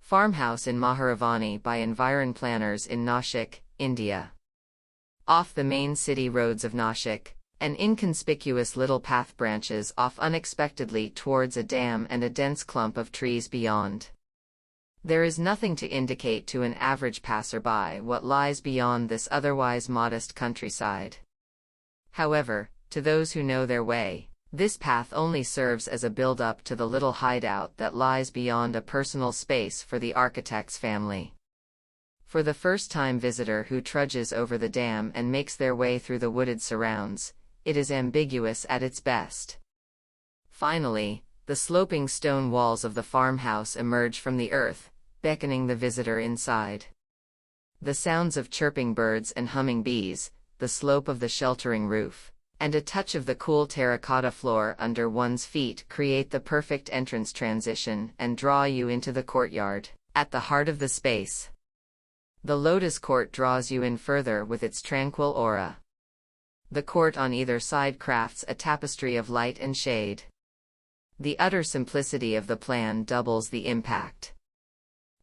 Farmhouse in Mahiravani by Environ planners in Nashik, India. Off the main city roads of Nashik, an inconspicuous little path branches off unexpectedly towards a dam and a dense clump of trees beyond. There is nothing to indicate to an average passerby what lies beyond this otherwise modest countryside. However, to those who know their way, this path only serves as a build-up to the little hideout that lies beyond a personal space for the architect's family. For the first-time visitor who trudges over the dam and makes their way through the wooded surrounds, it is ambiguous at its best. Finally, the sloping stone walls of the farmhouse emerge from the earth, beckoning the visitor inside. The sounds of chirping birds and humming bees, the slope of the sheltering roof, and a touch of the cool terracotta floor under one's feet create the perfect entrance transition and draw you into the courtyard, at the heart of the space. The lotus court draws you in further with its tranquil aura. The court on either side crafts a tapestry of light and shade. The utter simplicity of the plan doubles the impact.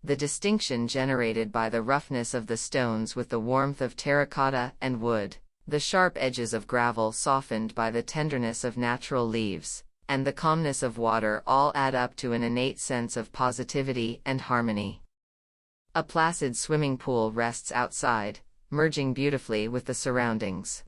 The distinction generated by the roughness of the stones with the warmth of terracotta and wood, the sharp edges of gravel softened by the tenderness of natural leaves, and the calmness of water all add up to an innate sense of positivity and harmony. A placid swimming pool rests outside, merging beautifully with the surroundings.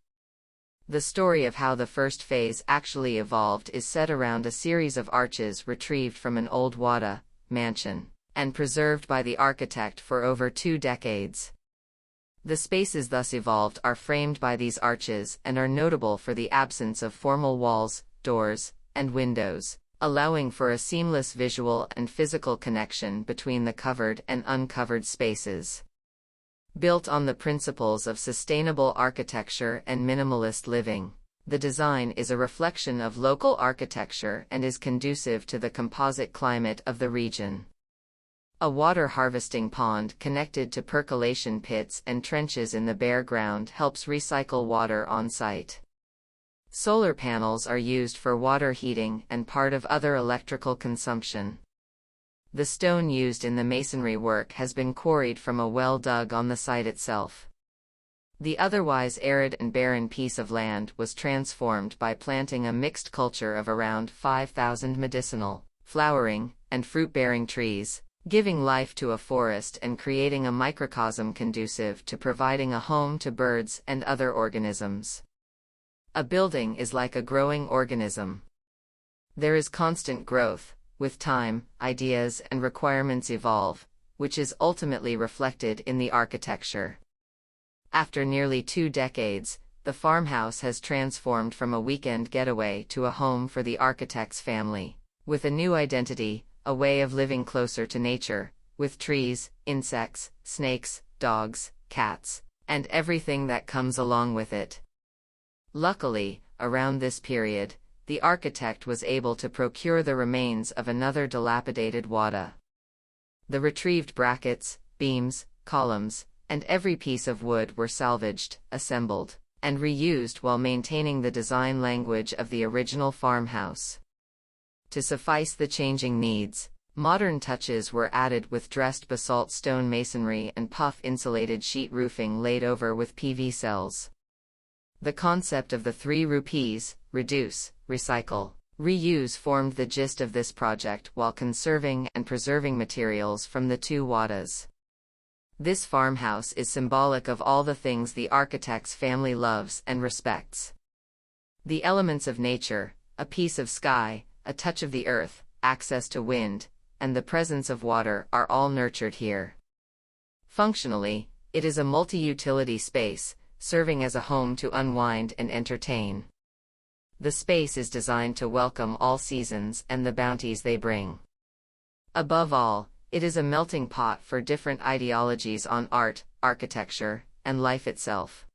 The story of how the first phase actually evolved is set around a series of arches retrieved from an old Wada mansion, and preserved by the architect for over 2 decades. The spaces thus evolved are framed by these arches and are notable for the absence of formal walls, doors, and windows, allowing for a seamless visual and physical connection between the covered and uncovered spaces. Built on the principles of sustainable architecture and minimalist living, the design is a reflection of local architecture and is conducive to the composite climate of the region. A water harvesting pond connected to percolation pits and trenches in the bare ground helps recycle water on site. Solar panels are used for water heating and part of other electrical consumption. The stone used in the masonry work has been quarried from a well dug on the site itself. The otherwise arid and barren piece of land was transformed by planting a mixed culture of around 5,000 medicinal, flowering, and fruit-bearing trees, giving life to a forest and creating a microcosm conducive to providing a home to birds and other organisms. A building is like a growing organism. There is constant growth. With time, ideas and requirements evolve, which is ultimately reflected in the architecture. After nearly 2 decades, the farmhouse has transformed from a weekend getaway to a home for the architect's family, with a new identity, a way of living closer to nature, with trees, insects, snakes, dogs, cats, and everything that comes along with it. Luckily, around this period, the architect was able to procure the remains of another dilapidated wada. The retrieved brackets, beams, columns, and every piece of wood were salvaged, assembled, and reused while maintaining the design language of the original farmhouse. To suffice the changing needs, modern touches were added with dressed basalt stone masonry and puff-insulated sheet roofing laid over with PV cells. The concept of the 3 rupees, reduce, recycle, reuse formed the gist of this project while conserving and preserving materials from the 2 wadas. This farmhouse is symbolic of all the things the architect's family loves and respects. The elements of nature, a piece of sky, a touch of the earth, access to wind, and the presence of water are all nurtured here. Functionally, it is a multi-utility space, serving as a home to unwind and entertain. The space is designed to welcome all seasons and the bounties they bring. Above all, it is a melting pot for different ideologies on art, architecture, and life itself.